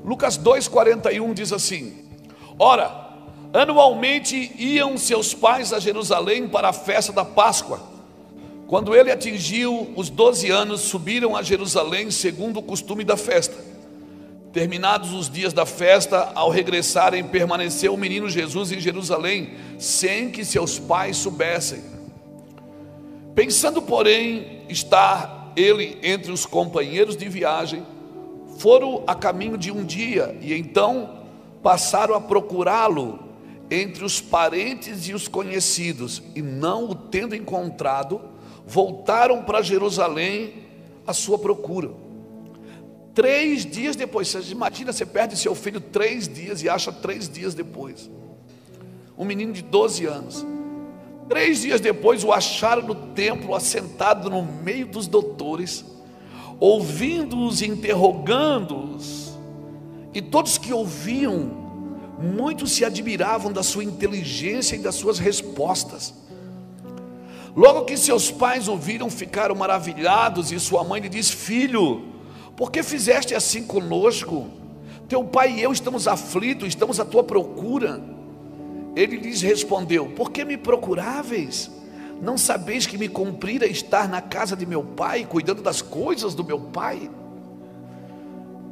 Lucas 2,41 diz assim: ora, anualmente iam seus pais a Jerusalém para a festa da Páscoa. Quando ele atingiu os 12 anos, subiram a Jerusalém segundo o costume da festa. Terminados os dias da festa, ao regressarem, permaneceu o menino Jesus em Jerusalém, sem que seus pais soubessem. Pensando, porém, estar ele entre os companheiros de viagem, foram a caminho de um dia, e então passaram a procurá-lo entre os parentes e os conhecidos, e não o tendo encontrado, voltaram para Jerusalém à sua procura. 3 dias depois, você imagina, você perde seu filho 3 dias e acha 3 dias depois, um menino de 12 anos. 3 dias depois o acharam no templo, assentado no meio dos doutores, ouvindo-os, interrogando-os, e todos que ouviam, muitos se admiravam da sua inteligência e das suas respostas. Logo que seus pais ouviram, ficaram maravilhados, e sua mãe lhe disse: filho, por que fizeste assim conosco? Teu pai e eu estamos aflitos, estamos à tua procura. Ele lhes respondeu: por que me procuráveis? Não sabeis que me cumprira estar na casa de meu pai, cuidando das coisas do meu pai?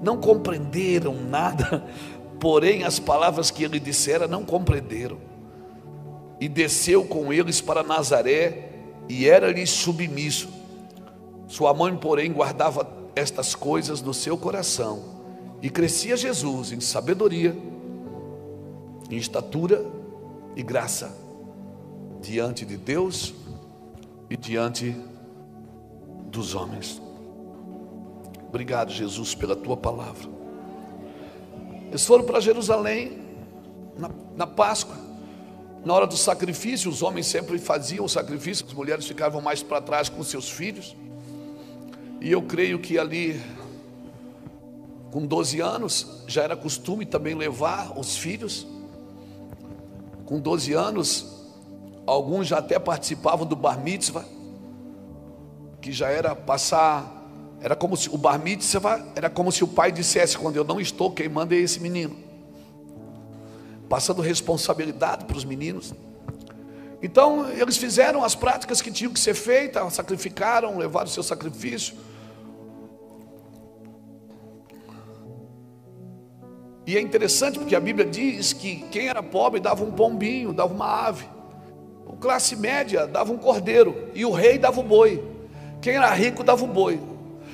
Não compreenderam nada, porém as palavras que ele dissera não compreenderam. E desceu com eles para Nazaré, e era-lhes submisso. Sua mãe, porém, guardava estas coisas no seu coração, e crescia Jesus em sabedoria, em estatura e graça diante de Deus e diante dos homens. Obrigado, Jesus, pela tua palavra. Eles foram para Jerusalém na Páscoa. Na hora do sacrifício, os homens sempre faziam o sacrifício, as mulheres ficavam mais para trás com seus filhos. E eu creio que ali, com 12 anos, já era costume também levar os filhos. Com 12 anos, alguns já até participavam do bar mitzvah, que já era passar, era como se o bar mitzvah era como se o pai dissesse: quando eu não estou, quem manda é esse menino, passando responsabilidade para os meninos. Então eles fizeram as práticas que tinham que ser feitas, sacrificaram, levaram o seu sacrifício. E é interessante porque a Bíblia diz que quem era pobre dava um pombinho, dava uma ave. O classe média dava um cordeiro, e o rei dava o boi. Quem era rico dava o boi.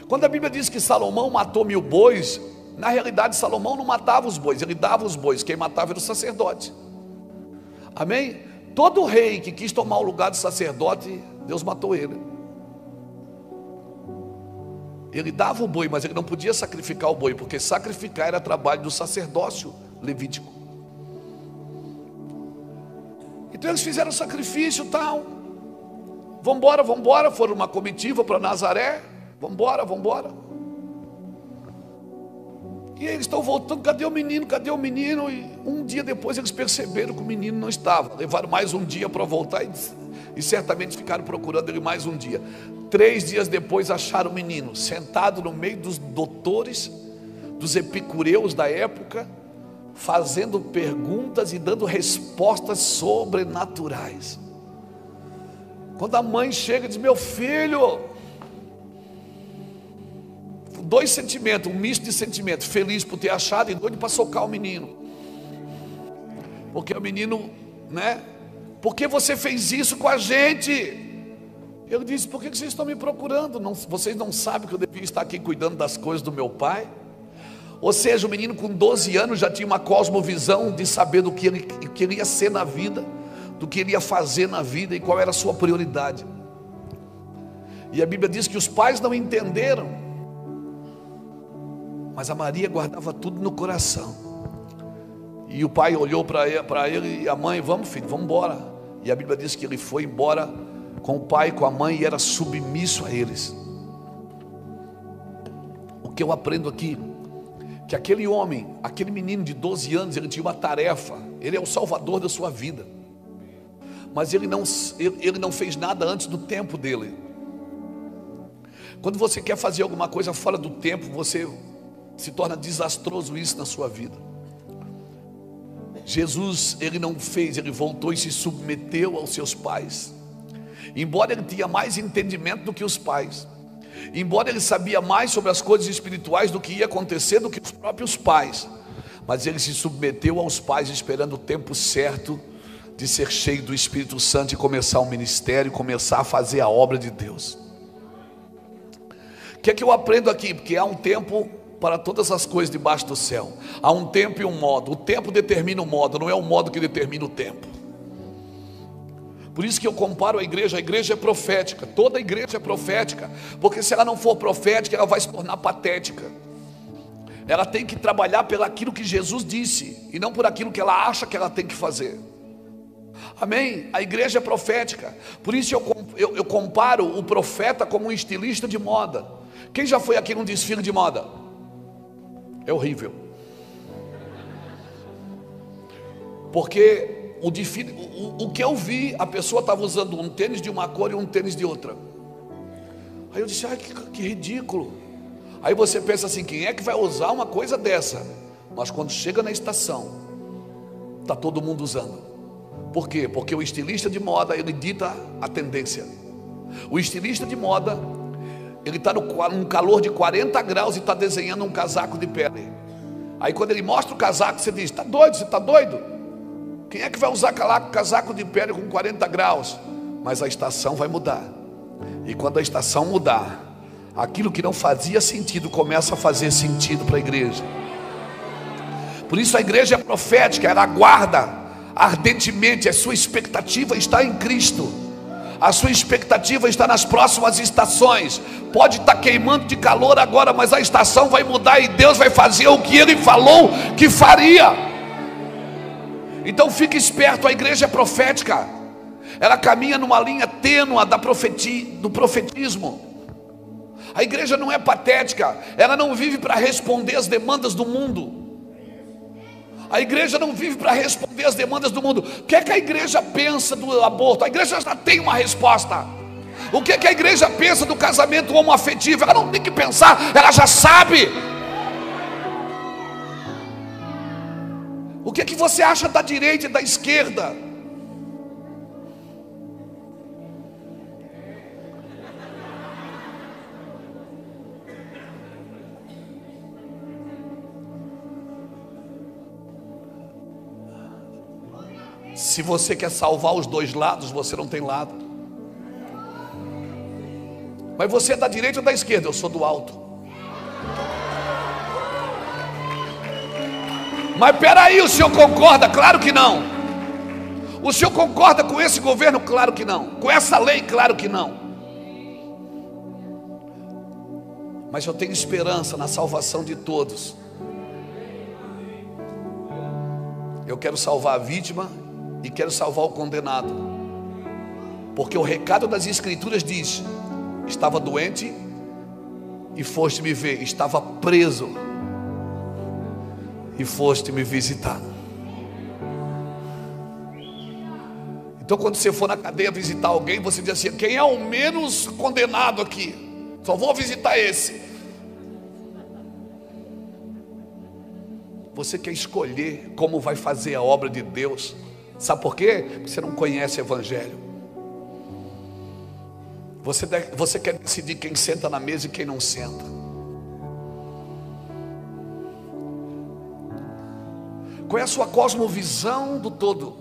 Quando a Bíblia diz que Salomão matou 1000 bois, na realidade Salomão não matava os bois, ele dava os bois. Quem matava era o sacerdote. Amém? Todo rei que quis tomar o lugar do sacerdote, Deus matou ele. Ele dava o boi, mas ele não podia sacrificar o boi, porque sacrificar era trabalho do sacerdócio levítico. Então eles fizeram o sacrifício e tal. Vambora, vambora. Foram uma comitiva para Nazaré. Vambora, vambora. E eles estão voltando: cadê o menino? Cadê o menino? E um dia depois eles perceberam que o menino não estava. Levaram mais um dia para voltar, e certamente ficaram procurando ele mais um dia. 3 dias depois acharam o menino sentado no meio dos doutores, dos epicureus da época, fazendo perguntas e dando respostas sobrenaturais. Quando a mãe chega e diz: meu filho, 2 sentimentos, um misto de sentimentos: feliz por ter achado e doido para socar o menino, porque o menino, né? Por que você fez isso com a gente? Ele disse: por que vocês estão me procurando? Vocês não sabem que eu devia estar aqui cuidando das coisas do meu pai? Ou seja, o menino com 12 anos já tinha uma cosmovisão de saber do que ele ia ser na vida, do que ele ia fazer na vida e qual era a sua prioridade. E a Bíblia diz que os pais não entenderam, mas a Maria guardava tudo no coração. E o pai olhou para ele e a mãe: vamos, filho, vamos embora. E a Bíblia diz que ele foi embora com o pai e com a mãe, e era submisso a eles. O que eu aprendo aqui, que aquele homem, aquele menino de 12 anos, ele tinha uma tarefa. Ele é o salvador da sua vida, mas ele não fez nada antes do tempo dele. Quando você quer fazer alguma coisa fora do tempo, você se torna desastroso isso na sua vida. Jesus, ele não fez, ele voltou e se submeteu aos seus pais. Embora ele tinha mais entendimento do que os pais, embora ele sabia mais sobre as coisas espirituais do que ia acontecer do que os próprios pais, mas ele se submeteu aos pais esperando o tempo certo de ser cheio do Espírito Santo e começar o ministério, começar a fazer a obra de Deus. O que é que eu aprendo aqui? Porque há um tempo para todas as coisas debaixo do céu. Há um tempo e um modo. O tempo determina o modo, não é o modo que determina o tempo. Por isso que eu comparo a igreja é profética. Toda igreja é profética, porque se ela não for profética, ela vai se tornar patética. Ela tem que trabalhar pelo aquilo que Jesus disse, e não por aquilo que ela acha que ela tem que fazer. Amém? A igreja é profética. Por isso eu comparo o profeta como um estilista de moda. Quem já foi aqui num desfile de moda? É horrível. Porque o que eu vi, a pessoa estava usando um tênis de uma cor e um tênis de outra. Aí eu disse, ai, que ridículo. Aí você pensa assim, quem é que vai usar uma coisa dessa? Mas quando chega na estação, está todo mundo usando. Por quê? Porque o estilista de moda, ele dita a tendência. O estilista de moda, ele está num calor de 40 graus e está desenhando um casaco de pele. Aí quando ele mostra o casaco, você diz, está doido, você está doido? Quem é que vai usar casaco de pele com 40 graus? Mas a estação vai mudar. E quando a estação mudar, aquilo que não fazia sentido começa a fazer sentido para a igreja. Por isso a igreja é profética, ela aguarda ardentemente, a sua expectativa está em Cristo. A sua expectativa está nas próximas estações. Pode estar queimando de calor agora, mas a estação vai mudar e Deus vai fazer o que Ele falou que faria. Então fique esperto, a igreja é profética. Ela caminha numa linha tênue do profetismo. A igreja não é patética. Ela não vive para responder as demandas do mundo. A igreja não vive para responder as demandas do mundo. O que é que a igreja pensa do aborto? A igreja já tem uma resposta. O que é que a igreja pensa do casamento homoafetivo? Ela não tem que pensar, ela já sabe. O que é que você acha da direita e da esquerda? Se você quer salvar os dois lados, você não tem lado. Mas você é da direita ou da esquerda? Eu sou do alto. Mas peraí, o senhor concorda? Claro que não. O senhor concorda com esse governo? Claro que não. Com essa lei? Claro que não. Mas eu tenho esperança na salvação de todos. Eu quero salvar a vítima e quero salvar o condenado. Porque o recado das Escrituras diz: estava doente e foste me ver, estava preso e foste me visitar. Então quando você for na cadeia visitar alguém, você diz assim: quem é o menos condenado aqui? Só vou visitar esse. Você quer escolher como vai fazer a obra de Deus. Sabe por quê? Porque você não conhece o Evangelho. Você quer decidir quem senta na mesa e quem não senta. Qual é a sua cosmovisão do todo?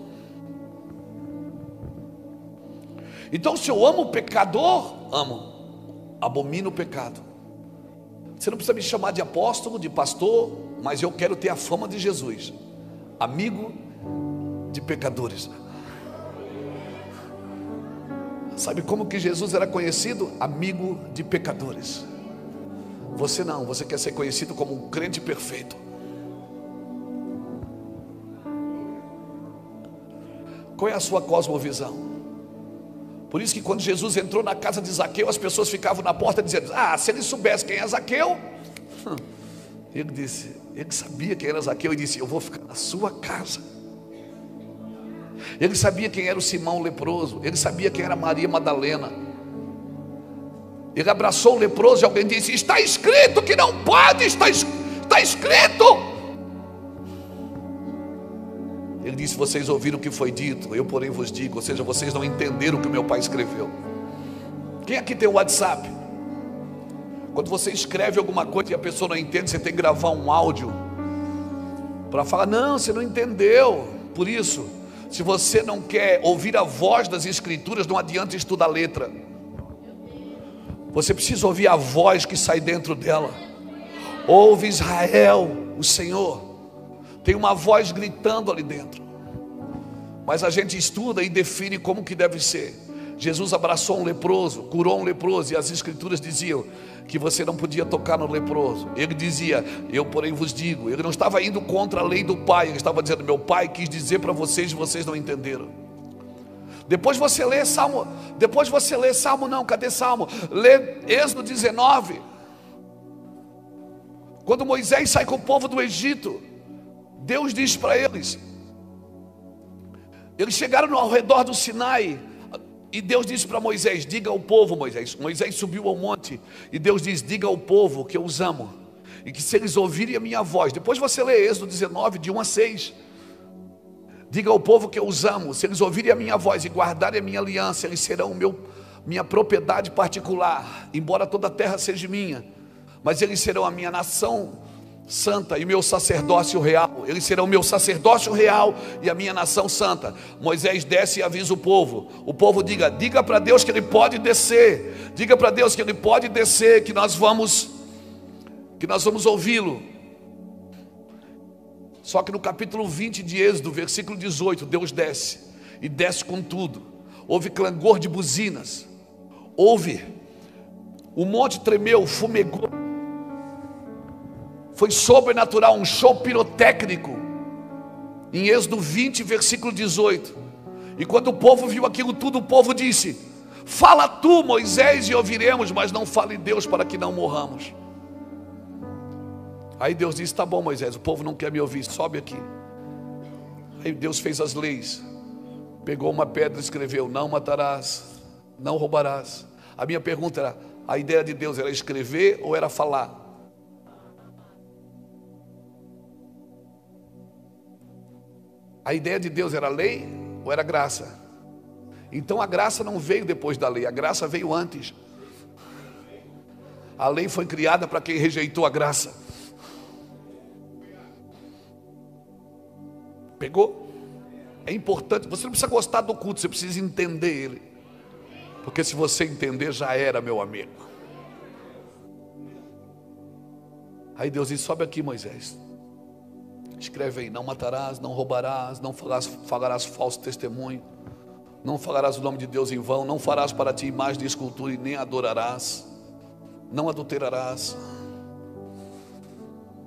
Então, se eu amo o pecador, amo, abomino o pecado. Você não precisa me chamar de apóstolo, de pastor, mas eu quero ter a fama de Jesus, amigo de pecadores. Sabe como que Jesus era conhecido? Amigo de pecadores. Você não, você quer ser conhecido como um crente perfeito. Qual é a sua cosmovisão? Por isso que quando Jesus entrou na casa de Zaqueu, as pessoas ficavam na porta dizendo: ah, se ele soubesse quem é Zaqueu. Ele sabia quem era Zaqueu e disse: eu vou ficar na sua casa. Ele sabia quem era o Simão leproso. Ele sabia quem era Maria Madalena. Ele abraçou o leproso e alguém disse: está escrito que não pode, está está escrito. Ele disse: vocês ouviram o que foi dito, eu porém vos digo. Ou seja, vocês não entenderam o que o meu pai escreveu. Quem aqui tem o WhatsApp? Quando você escreve alguma coisa e a pessoa não entende, você tem que gravar um áudio para falar: não, você não entendeu. Por isso, se você não quer ouvir a voz das escrituras, não adianta estudar a letra. Você precisa ouvir a voz que sai dentro dela. Ouve, Israel, o Senhor tem uma voz gritando ali dentro. Mas a gente estuda e define como que deve ser. Jesus abraçou um leproso, curou um leproso, e as escrituras diziam que você não podia tocar no leproso. Ele dizia: eu porém vos digo. Ele não estava indo contra a lei do pai, ele estava dizendo: meu pai quis dizer para vocês e vocês não entenderam. Depois você lê Salmo, não, cadê Salmo? Lê Êxodo 19. Quando Moisés sai com o povo do Egito, Deus diz para eles, eles chegaram ao redor do Sinai, e Deus disse para Moisés: diga ao povo, Moisés subiu ao monte, e Deus diz: diga ao povo que eu os amo, e que se eles ouvirem a minha voz. Depois você lê Êxodo 19, de 1 a 6. Diga ao povo que eu os amo, se eles ouvirem a minha voz e guardarem a minha aliança, eles serão minha propriedade particular, embora toda a terra seja minha, mas eles serão a minha nação santa e meu sacerdócio real. Eles serão meu sacerdócio real e a minha nação santa. Moisés desce e avisa o povo diga para Deus que ele pode descer, diga para Deus que ele pode descer, que nós vamos ouvi-lo. Só que no capítulo 20 de Êxodo, versículo 18, Deus desce, e desce com tudo. Houve clangor de buzinas, o monte tremeu, fumegou. Foi sobrenatural, um show pirotécnico. Em Êxodo 20, versículo 18. E quando o povo viu aquilo tudo, o povo disse: fala tu, Moisés, e ouviremos, mas não fale Deus, para que não morramos. Aí Deus disse: tá bom, Moisés, o povo não quer me ouvir, sobe aqui. Aí Deus fez as leis, pegou uma pedra e escreveu: não matarás, não roubarás. A minha pergunta era: a ideia de Deus era escrever ou era falar? A ideia de Deus era lei ou era graça? Então a graça não veio depois da lei, a graça veio antes. A lei foi criada para quem rejeitou a graça. Pegou? É importante, você não precisa gostar do culto, você precisa entender ele. Porque se você entender, já era, meu amigo. Aí Deus disse: sobe aqui, Moisés, escreve aí: não matarás, não roubarás, não falarás falso testemunho, não falarás o nome de Deus em vão, não farás para ti imagem de escultura e nem adorarás, não adulterarás,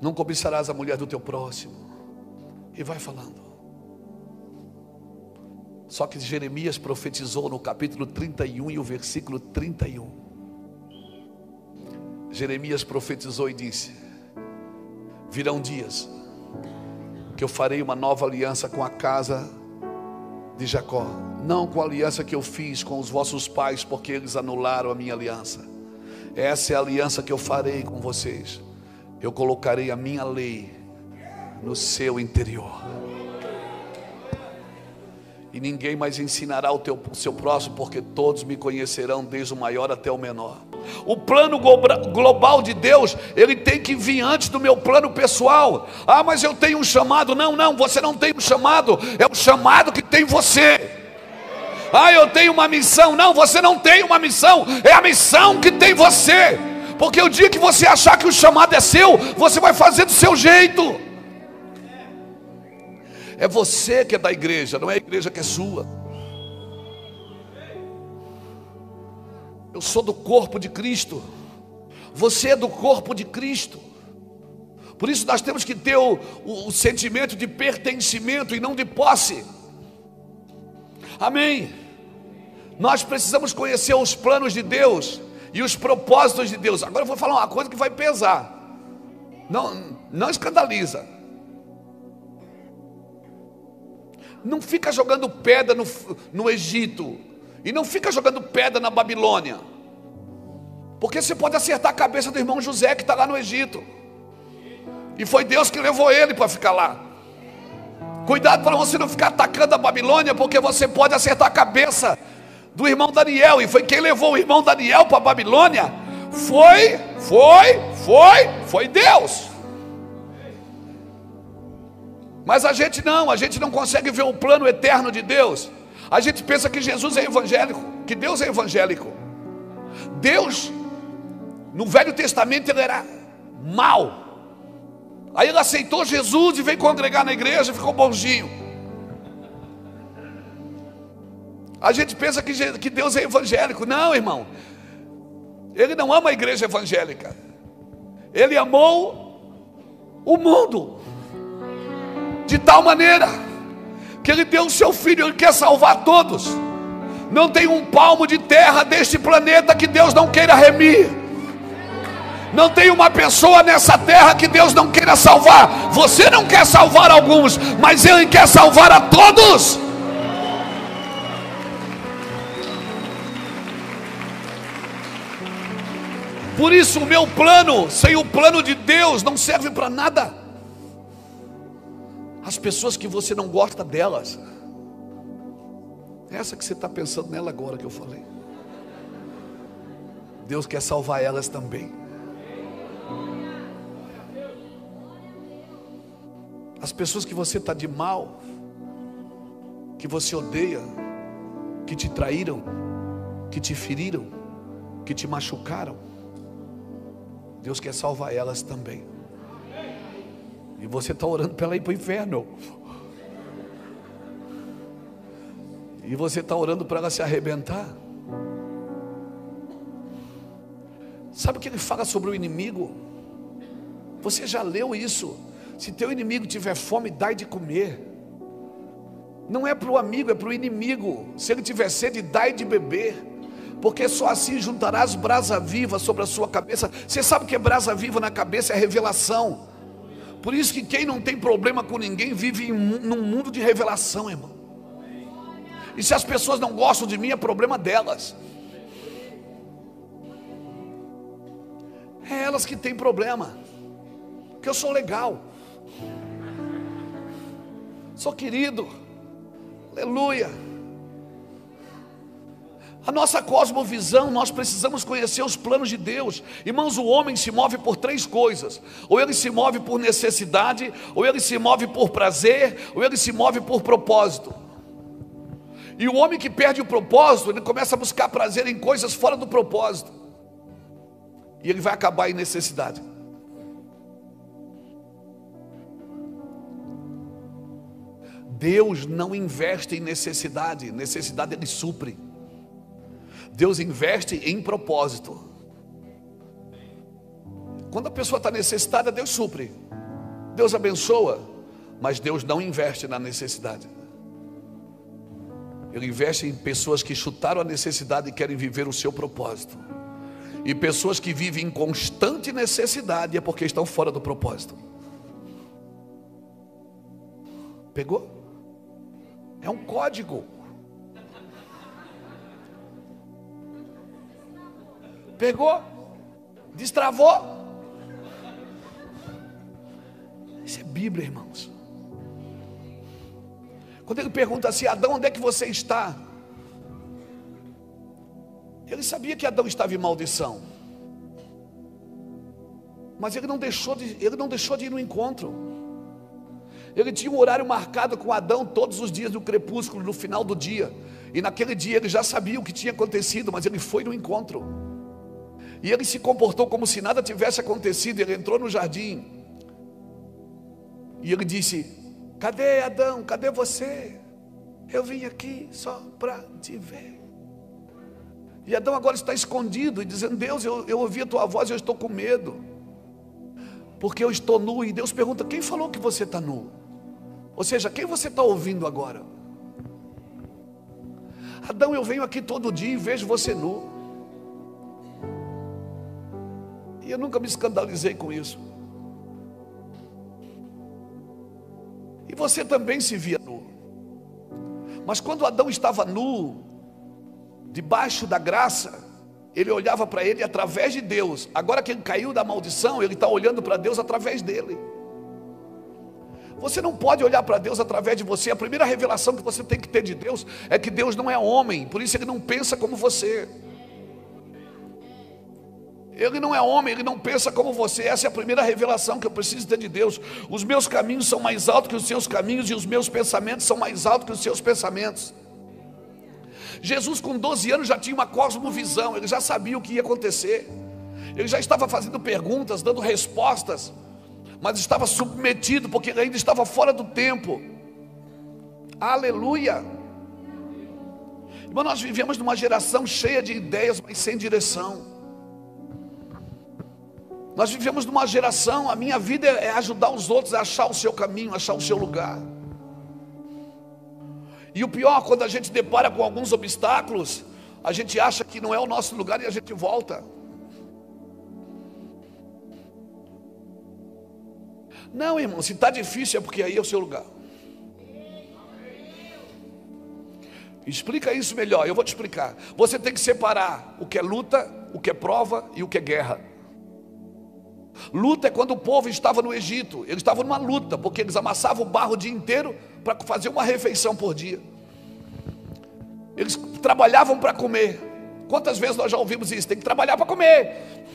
não cobiçarás a mulher do teu próximo. E vai falando. Só que Jeremias profetizou no capítulo 31 e o versículo 31. Jeremias profetizou e disse: virão dias que eu farei uma nova aliança com a casa de Jacó, não com a aliança que eu fiz com os vossos pais, porque eles anularam a minha aliança. Essa é a aliança que eu farei com vocês. Eu colocarei a minha lei no seu interior, e ninguém mais ensinará o seu próximo, porque todos me conhecerão, desde o maior até o menor. O plano global de Deus, ele tem que vir antes do meu plano pessoal. Ah, mas eu tenho um chamado. Não, você não tem um chamado, é o chamado que tem você. Ah, eu tenho uma missão. Não, você não tem uma missão, é a missão que tem você. Porque o dia que você achar que o chamado é seu, você vai fazer do seu jeito. É você que é da igreja, não é a igreja que é sua. Eu sou do corpo de Cristo, você é do corpo de Cristo. Por isso nós temos que ter o sentimento de pertencimento e não de posse. Amém. Nós precisamos conhecer os planos de Deus e os propósitos de Deus. Agora eu vou falar uma coisa que vai pesar. Não escandaliza. Não fica jogando pedra no Egito, e não fica jogando pedra na Babilônia, porque você pode acertar a cabeça do irmão José que está lá no Egito. E foi Deus que levou ele para ficar lá. Cuidado para você não ficar atacando a Babilônia, porque você pode acertar a cabeça do irmão Daniel. E foi quem levou o irmão Daniel para a Babilônia. Foi Deus. Mas a gente não consegue ver o plano eterno de Deus. A gente pensa que Jesus é evangélico, que Deus é evangélico. Deus, no Velho Testamento, ele era mau. Aí ele aceitou Jesus e veio congregar na igreja e ficou bonzinho. A gente pensa que Deus é evangélico. Não, irmão. Ele não ama a igreja evangélica. Ele amou o mundo de tal maneira que ele deu o seu filho. Ele quer salvar todos. Não tem um palmo de terra deste planeta que Deus não queira remir. Não tem uma pessoa nessa terra que Deus não queira salvar. Você não quer salvar alguns, mas Ele quer salvar a todos. Por isso o meu plano, sem o plano de Deus, não serve para nada. As pessoas que você não gosta delas, essa que você está pensando nela agora que eu falei, Deus quer salvar elas também. As pessoas que você está de mal, que você odeia, que te traíram, que te feriram, que te machucaram, Deus quer salvar elas também. E você está orando para ela ir para o inferno. E você está orando para ela se arrebentar. Sabe o que ele fala sobre o inimigo? Você já leu isso. Se teu inimigo tiver fome, dai de comer. Não é para o amigo, é para o inimigo. Se ele tiver sede, dai de beber. Porque só assim juntarás brasa viva sobre a sua cabeça. Você sabe que é brasa viva na cabeça? É revelação. Por isso que quem não tem problema com ninguém vive num mundo de revelação, irmão. E se as pessoas não gostam de mim, é problema delas. É elas que têm problema. Porque eu sou legal, sou querido, aleluia. A nossa cosmovisão, nós precisamos conhecer os planos de Deus. Irmãos, o homem se move por três coisas: ou ele se move por necessidade, ou ele se move por prazer, ou ele se move por propósito. E o homem que perde o propósito, ele começa a buscar prazer em coisas fora do propósito, e ele vai acabar em necessidade. Deus não investe em necessidade, necessidade ele supre. Deus investe em propósito. Quando a pessoa está necessitada, Deus supre, Deus abençoa, mas Deus não investe na necessidade. Ele investe em pessoas que chutaram a necessidade e querem viver o seu propósito. E pessoas que vivem em constante necessidade é porque estão fora do propósito. Pegou? É um código. Pegou? Destravou? Isso é Bíblia, irmãos. Quando ele pergunta assim: Adão, onde é que você está? Ele sabia que Adão estava em maldição, mas ele não deixou de ir no encontro. Ele tinha um horário marcado com Adão todos os dias do crepúsculo, no final do dia. E naquele dia ele já sabia o que tinha acontecido, mas ele foi no encontro. E ele se comportou como se nada tivesse acontecido. Ele entrou no jardim e ele disse: cadê Adão? Cadê você? Eu vim aqui só para te ver. E Adão agora está escondido e dizendo: Deus, eu ouvi a tua voz e eu estou com medo, porque eu estou nu. E Deus pergunta: quem falou que você está nu? Ou seja, quem você está ouvindo agora? Adão, eu venho aqui todo dia e vejo você nu. E eu nunca me escandalizei com isso. E você também se via nu. Mas quando Adão estava nu, debaixo da graça, ele olhava para ele através de Deus. Agora que ele caiu da maldição, ele está olhando para Deus através dele. Você não pode olhar para Deus através de você. A primeira revelação que você tem que ter de Deus é que Deus não é homem, por isso Ele não pensa como você. Ele não é homem, Ele não pensa como você. Essa é a primeira revelação que eu preciso ter de Deus. Os meus caminhos são mais altos que os seus caminhos, e os meus pensamentos são mais altos que os seus pensamentos. Jesus com 12 anos já tinha uma cosmovisão, ele já sabia o que ia acontecer. Ele já estava fazendo perguntas, dando respostas, mas estava submetido, porque ele ainda estava fora do tempo. Aleluia. Irmão, nós vivemos numa geração cheia de ideias, mas sem direção. Nós vivemos numa geração, a minha vida é ajudar os outros a achar o seu caminho, achar o seu lugar. E o pior, quando a gente depara com alguns obstáculos, a gente acha que não é o nosso lugar e a gente volta. Não, irmão, se está difícil é porque aí é o seu lugar. Explica isso melhor, eu vou te explicar. Você tem que separar o que é luta, o que é prova e o que é guerra. Luta é quando o povo estava no Egito. Eles estavam numa luta, porque eles amassavam o barro o dia inteiro para fazer uma refeição por dia. Eles trabalhavam para comer. Quantas vezes nós já ouvimos isso? Tem que trabalhar para comer.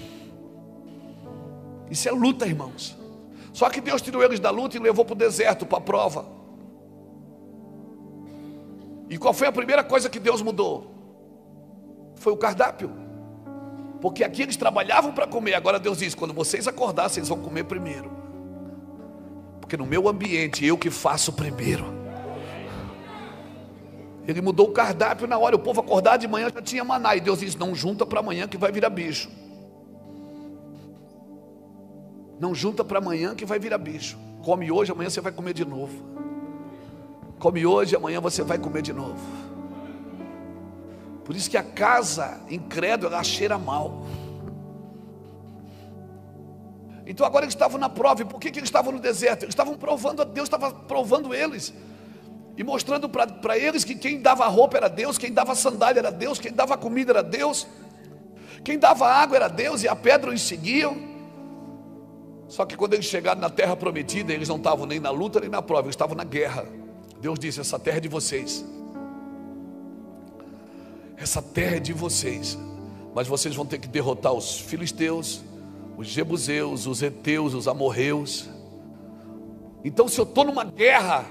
Isso é luta, irmãos. Só que Deus tirou eles da luta e levou para o deserto, para a prova. E qual foi a primeira coisa que Deus mudou? Foi o cardápio. Porque aqui eles trabalhavam para comer. Agora Deus diz, quando vocês acordarem, vocês vão comer primeiro. Porque no meu ambiente, eu que faço primeiro. Ele mudou o cardápio na hora. O povo acordar de manhã já tinha maná. E Deus diz, não junta para amanhã que vai virar bicho. Não junta para amanhã que vai virar bicho. Come hoje, amanhã você vai comer de novo. Come hoje, amanhã você vai comer de novo. Por isso que a casa incrédula, ela cheira mal. Então agora eles estavam na prova. E por que eles estavam no deserto? Eles estavam provando a Deus, estava provando eles. E mostrando para eles que quem dava roupa era Deus, quem dava sandália era Deus, quem dava comida era Deus, quem dava água era Deus, e a pedra os seguiam. Só que quando eles chegaram na terra prometida, eles não estavam nem na luta nem na prova, eles estavam na guerra. Deus disse, essa terra é de vocês. Essa terra é de vocês, mas vocês vão ter que derrotar os filisteus, os jebuseus, os heteus, os amorreus. Então se eu estou numa guerra,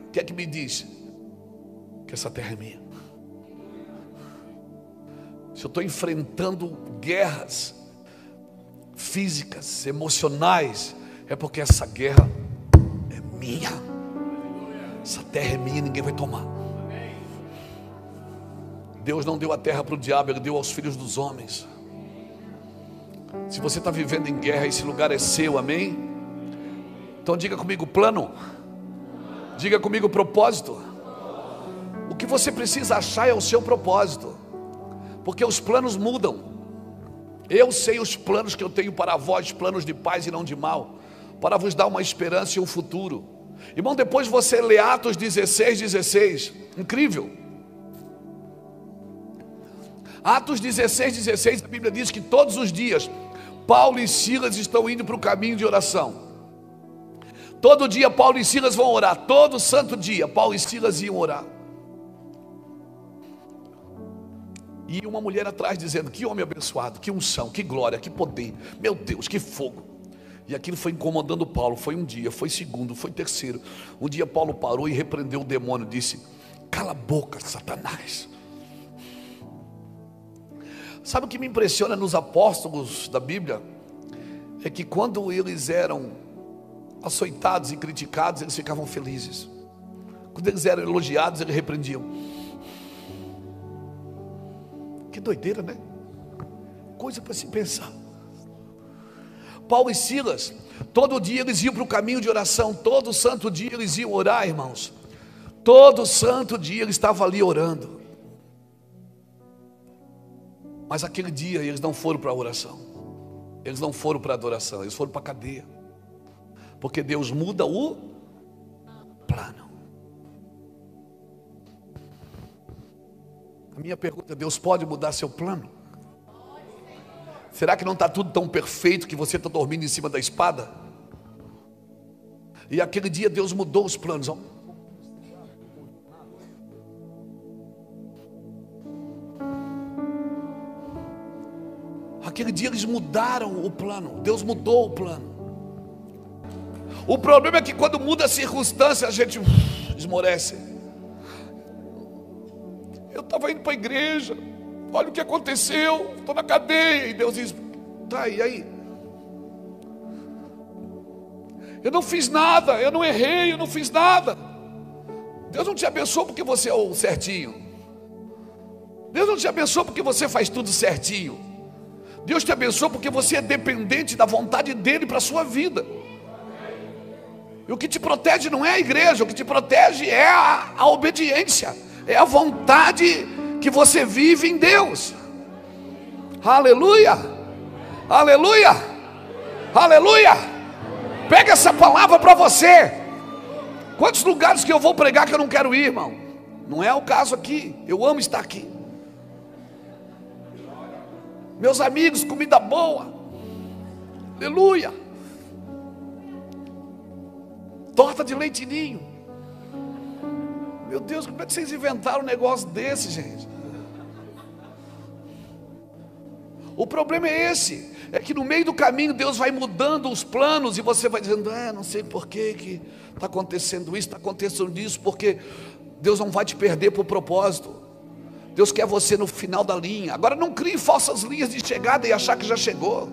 o que é que me diz? Que essa terra é minha. Se eu estou enfrentando guerras físicas, emocionais, é porque essa guerra é minha. Essa terra é minha, ninguém vai tomar. Deus não deu a terra para o diabo, Ele deu aos filhos dos homens. Se você está vivendo em guerra, esse lugar é seu, amém? Então diga comigo plano. Diga comigo propósito. O que você precisa achar é o seu propósito, porque os planos mudam. Eu sei os planos que eu tenho para vós, planos de paz e não de mal, para vos dar uma esperança e um futuro. Irmão, depois você lê Atos 16, incrível. Atos 16, a Bíblia diz que todos os dias Paulo e Silas estão indo para o caminho de oração. Todo dia Paulo e Silas vão orar. Todo santo dia Paulo e Silas iam orar. E uma mulher atrás dizendo, que homem abençoado, que unção, que glória, que poder, meu Deus, que fogo. E aquilo foi incomodando Paulo. Foi um dia, foi segundo, foi terceiro. Um dia Paulo parou e repreendeu o demônio, disse, cala a boca, Satanás. Sabe o que me impressiona nos apóstolos da Bíblia? É que quando eles eram açoitados e criticados, eles ficavam felizes. Quando eles eram elogiados, eles repreendiam. Que doideira, né? Coisa para se pensar. Paulo e Silas, todo dia eles iam para o caminho de oração. Todo santo dia eles iam orar, irmãos. Todo santo dia eles estavam ali orando. Mas aquele dia eles não foram para a oração. Eles não foram para a adoração. Eles foram para a cadeia. Porque Deus muda o plano. A minha pergunta é, Deus pode mudar seu plano? Será que não está tudo tão perfeito que você está dormindo em cima da espada? E aquele dia Deus mudou os planos. Aquele dia eles mudaram o plano. Deus mudou o plano. O problema é que quando muda a circunstância, a gente esmorece. Eu estava indo para a igreja, olha o que aconteceu, estou na cadeia. E Deus diz: tá, e aí? Eu não fiz nada, eu não errei, eu não fiz nada. Deus não te abençoou porque você é o certinho. Deus não te abençoou porque você faz tudo certinho. Deus te abençoou porque você é dependente da vontade dEle para a sua vida. E o que te protege não é a igreja, o que te protege é a obediência, é a vontade que você vive em Deus. Aleluia, aleluia, aleluia. Pega essa palavra para você. Quantos lugares que eu vou pregar que eu não quero ir, irmão? Não é o caso aqui, eu amo estar aqui. Meus amigos, comida boa, aleluia. Torta de leite ninho. Meu Deus, como é que vocês inventaram um negócio desse, gente? O problema é esse, é que no meio do caminho Deus vai mudando os planos e você vai dizendo: não sei por que está acontecendo isso, está acontecendo isso, porque Deus não vai te perder por propósito. Deus quer você no final da linha. Agora não crie falsas linhas de chegada e achar que já chegou.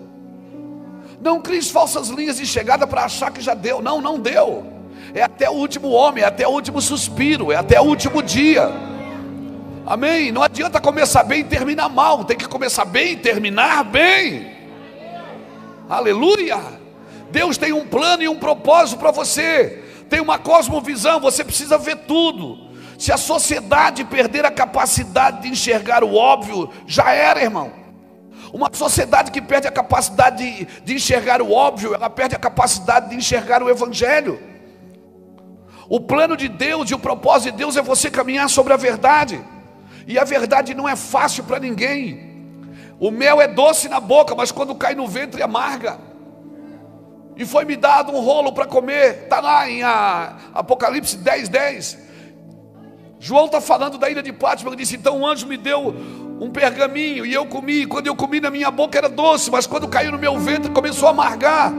Não crie falsas linhas de chegada para achar que já deu. Não, não deu. É até o último homem, é até o último suspiro, é até o último dia. Amém? Não adianta começar bem e terminar mal. Tem que começar bem e terminar bem. Aleluia. Deus tem um plano e um propósito para você. Tem uma cosmovisão, você precisa ver tudo. Se a sociedade perder a capacidade de enxergar o óbvio, já era, irmão. Uma sociedade que perde a capacidade de enxergar o óbvio, ela perde a capacidade de enxergar o evangelho. O plano de Deus e o propósito de Deus é você caminhar sobre a verdade. E a verdade não é fácil para ninguém. O mel é doce na boca, mas quando cai no ventre amarga. E foi me dado um rolo para comer. Está lá em Apocalipse 10:10. João está falando da ilha de Pátmos. Ele disse: então o anjo me deu um pergaminho e eu comi. Quando eu comi, na minha boca era doce, mas quando caiu no meu ventre começou a amargar.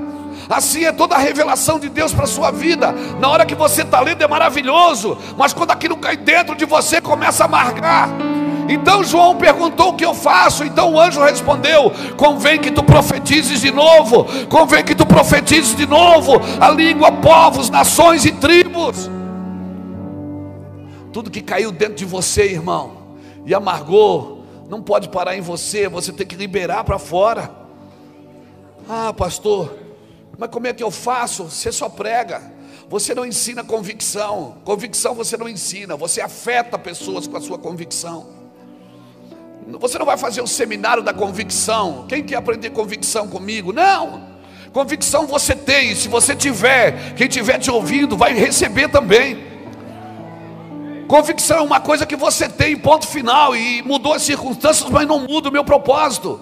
Assim é toda a revelação de Deus para a sua vida. Na hora que você está lendo é maravilhoso, mas quando aquilo cai dentro de você começa a amargar. Então João perguntou: o que eu faço? Então o anjo respondeu: convém que tu profetizes de novo. Convém que tu profetizes de novo a língua, povos, nações e tribos. Tudo que caiu dentro de você, irmão, e amargou, não pode parar em você. Você tem que liberar para fora. Ah, pastor, mas como é que eu faço? Você só prega. Você não ensina convicção. Convicção você não ensina. Você afeta pessoas com a sua convicção. Você não vai fazer um seminário da convicção. Quem quer aprender convicção comigo? Não. Convicção você tem. Se você tiver, quem estiver te ouvindo vai receber também. Convicção é uma coisa que você tem, ponto final. E mudou as circunstâncias, mas não muda o meu propósito.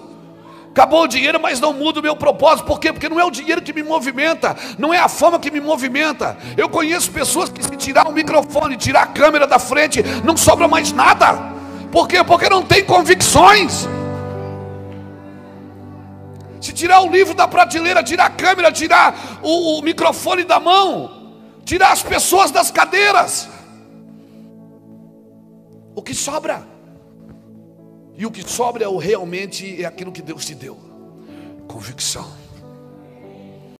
Acabou o dinheiro, mas não muda o meu propósito. Por quê? Porque não é o dinheiro que me movimenta, não é a fama que me movimenta. Eu conheço pessoas que, se tirar o microfone, tirar a câmera da frente, não sobra mais nada. Por quê? Porque não tem convicções. Se tirar o livro da prateleira, tirar a câmera, tirar o microfone da mão, tirar as pessoas das cadeiras, o que sobra? E o que sobra realmente é aquilo que Deus te deu: convicção.